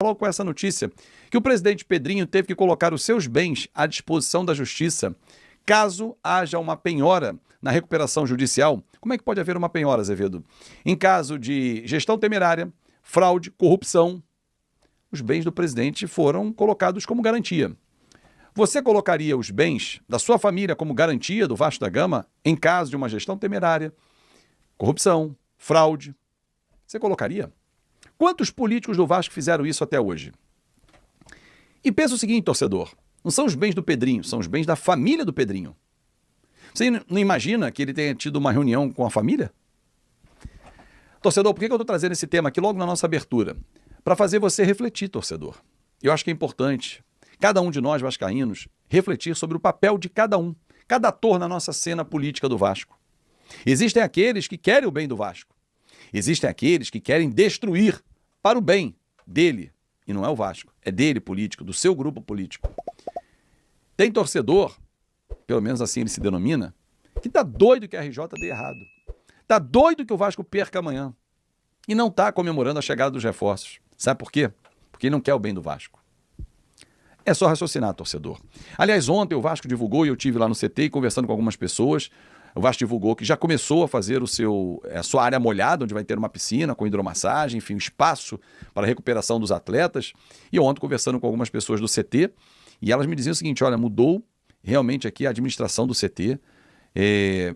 logo com essa notícia, que o presidente Pedrinho teve que colocar os seus bens à disposição da justiça caso haja uma penhora na recuperação judicial. Como é que pode haver uma penhora, Azevedo? Em caso de gestão temerária, fraude, corrupção, os bens do presidente foram colocados como garantia. Você colocaria os bens da sua família como garantia do Vasco da Gama em caso de uma gestão temerária, corrupção, fraude? Você colocaria? Quantos políticos do Vasco fizeram isso até hoje? E pensa o seguinte, torcedor, não são os bens do Pedrinho, são os bens da família do Pedrinho. Você não imagina que ele tenha tido uma reunião com a família? Torcedor, por que eu estou trazendo esse tema aqui logo na nossa abertura? Para fazer você refletir, torcedor. Eu acho que é importante, cada um de nós vascaínos, refletir sobre o papel de cada um, cada ator na nossa cena política do Vasco. Existem aqueles que querem o bem do Vasco. Existem aqueles que querem destruir para o bem dele. E não é o Vasco, é dele político, do seu grupo político. Tem torcedor, pelo menos assim ele se denomina, que tá doido que a RJ dê errado. Tá doido que o Vasco perca amanhã. E não tá comemorando a chegada dos reforços. Sabe por quê? Porque ele não quer o bem do Vasco. É só raciocinar, torcedor. Aliás, ontem o Vasco divulgou, e eu estive lá no CT conversando com algumas pessoas, o Vasco divulgou que já começou a fazer a sua área molhada, onde vai ter uma piscina com hidromassagem, enfim, um espaço para a recuperação dos atletas. E ontem, conversando com algumas pessoas do CT, e elas me diziam o seguinte, olha, mudou realmente aqui a administração do CT,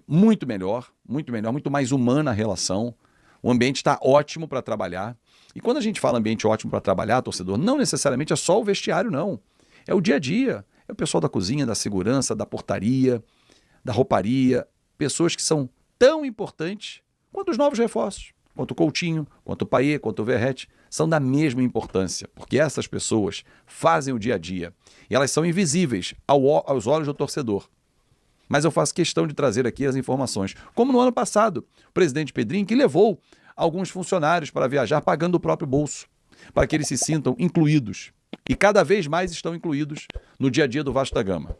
muito melhor, muito mais humana a relação, o ambiente está ótimo para trabalhar. E quando a gente fala ambiente ótimo para trabalhar, torcedor, não necessariamente é só o vestiário, não. É o dia a dia, é o pessoal da cozinha, da segurança, da portaria, da rouparia, pessoas que são tão importantes quanto os novos reforços, quanto o Coutinho, quanto o Payet, quanto o Verratti, são da mesma importância, porque essas pessoas fazem o dia a dia e elas são invisíveis aos olhos do torcedor. Mas eu faço questão de trazer aqui as informações, como no ano passado, o presidente Pedrinho, que levou alguns funcionários para viajar pagando do próprio bolso, para que eles se sintam incluídos, e cada vez mais estão incluídos no dia a dia do Vasco da Gama.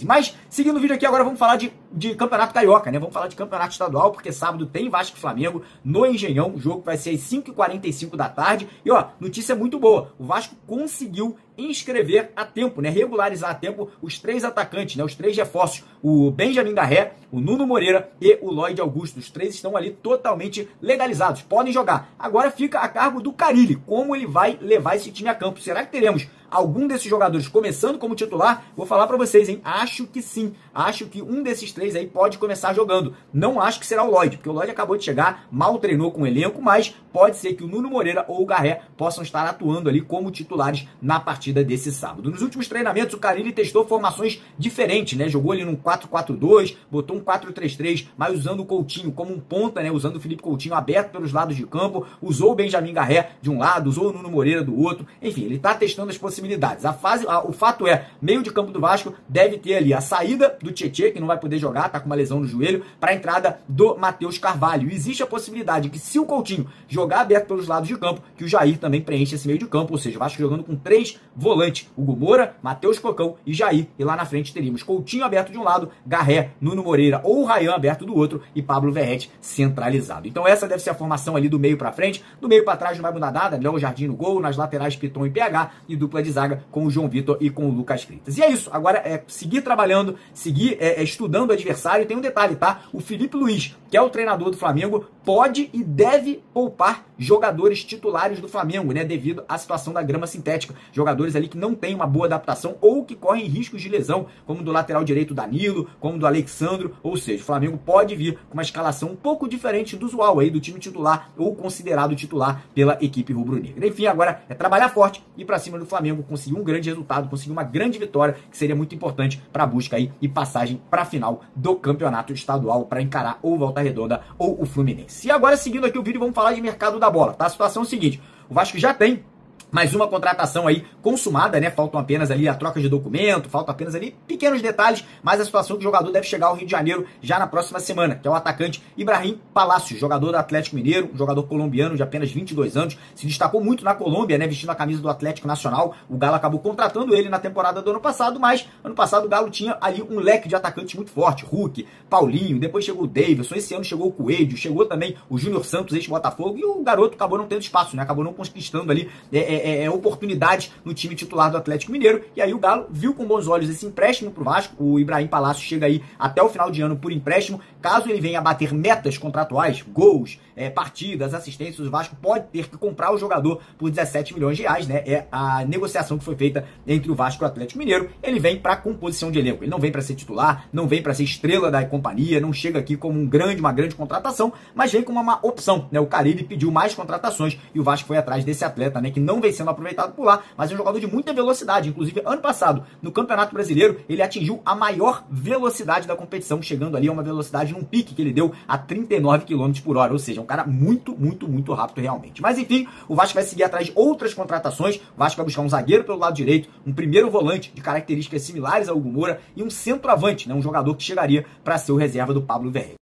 Mas, seguindo o vídeo aqui, agora vamos falar de Campeonato Carioca, né? Vamos falar de Campeonato Estadual, porque sábado tem Vasco e Flamengo no Engenhão. O jogo vai ser às 5h45 da tarde. E, ó, notícia muito boa. O Vasco conseguiu inscrever a tempo, né? Regularizar a tempo os 3 atacantes, né? Os 3 reforços. O Benjamin Garré, o Nuno Moreira e o Lloyd Augusto. Os 3 estão ali totalmente legalizados. Podem jogar. Agora fica a cargo do Carille. Como ele vai levar esse time a campo? Será que teremos algum desses jogadores começando como titular? Vou falar pra vocês, hein? Acho que sim. Acho que um desses 3 aí pode começar jogando. Não acho que será o Lloyd, porque o Lloyd acabou de chegar, mal treinou com o elenco, mas pode ser que o Nuno Moreira ou o Garré possam estar atuando ali como titulares na partida desse sábado. Nos últimos treinamentos, o Carille testou formações diferentes, né? Jogou ali num 4-4-2, botou um 4-3-3, mas usando o Coutinho como um ponta, né? Usando o Felipe Coutinho aberto pelos lados de campo, usou o Benjamin Garré de um lado, usou o Nuno Moreira do outro. Enfim, ele tá testando as possibilidades. O fato é, meio de campo do Vasco deve ter ali a saída do Tietê, que não vai poder jogar, tá com uma lesão no joelho, para a entrada do Matheus Carvalho. E existe a possibilidade que, se o Coutinho jogar aberto pelos lados de campo, que o Jair também preenche esse meio de campo, ou seja, o Vasco jogando com 3 volantes, Hugo Moura, Matheus Cocão e Jair, e lá na frente teríamos Coutinho aberto de um lado, Garré, Nuno Moreira ou Ryan aberto do outro e Pablo Verratti centralizado. Então essa deve ser a formação ali do meio para frente, do meio para trás não vai mudar nada, Léo Jardim no gol, nas laterais Piton e PH, e dupla de zaga com o João Vitor e com o Lucas Freitas. E é isso, agora é seguir trabalhando, seguir estudando o adversário. Tem um detalhe, tá? O Felipe Luiz, que é o treinador do Flamengo, pode e deve poupar jogadores titulares do Flamengo, né? Devido à situação da grama sintética. Jogadores ali que não têm uma boa adaptação ou que correm riscos de lesão, como do lateral direito Danilo, como do Alexandro. Ou seja, o Flamengo pode vir com uma escalação um pouco diferente do usual aí do time titular ou considerado titular pela equipe rubro-negra. Enfim, agora é trabalhar forte e para cima do Flamengo, conseguir um grande resultado, conseguir uma grande vitória, que seria muito importante para a busca aí e passagem para a final do campeonato estadual, para encarar ou Volta Redonda ou o Fluminense. E agora, seguindo aqui o vídeo, vamos falar de mercado da bola, tá? A situação é o seguinte, o Vasco já tem Mais uma contratação aí consumada, né? Faltam apenas ali a troca de documento, faltam apenas ali pequenos detalhes, mas a situação é que o jogador deve chegar ao Rio de Janeiro já na próxima semana, que é o atacante Ibrahim Palacios, jogador do Atlético Mineiro, um jogador colombiano de apenas 22 anos, se destacou muito na Colômbia, né? Vestindo a camisa do Atlético Nacional. O Galo acabou contratando ele na temporada do ano passado, mas ano passado o Galo tinha ali um leque de atacantes muito forte, Hulk, Paulinho, depois chegou o Davidson, esse ano chegou o Coelho, chegou também o Júnior Santos, ex-Botafogo, e o garoto acabou não tendo espaço, né? Acabou não conquistando ali oportunidade no time titular do Atlético Mineiro, e aí o Galo viu com bons olhos esse empréstimo pro Vasco. O Ibrahim Palacios chega aí até o final de ano por empréstimo. Caso ele venha a bater metas contratuais, gols, partidas, assistências, o Vasco pode ter que comprar o jogador por 17 milhões de reais, né? É a negociação que foi feita entre o Vasco e o Atlético Mineiro. Ele vem para composição de elenco, ele não vem para ser titular, não vem para ser estrela da companhia, não chega aqui como uma grande contratação, mas vem como uma opção, né? O Carille pediu mais contratações e o Vasco foi atrás desse atleta, né? Que não vem sendo aproveitado por lá, mas é um jogador de muita velocidade. Inclusive, ano passado, no Campeonato Brasileiro, ele atingiu a maior velocidade da competição, chegando ali a uma velocidade num pique que ele deu a 39 km por hora, ou seja, um cara muito rápido realmente. Mas enfim, o Vasco vai seguir atrás de outras contratações. O Vasco vai buscar um zagueiro pelo lado direito, um primeiro volante de características similares ao Hugo Moura e um centroavante, né? Um jogador que chegaria para ser o reserva do Pablo Verrey.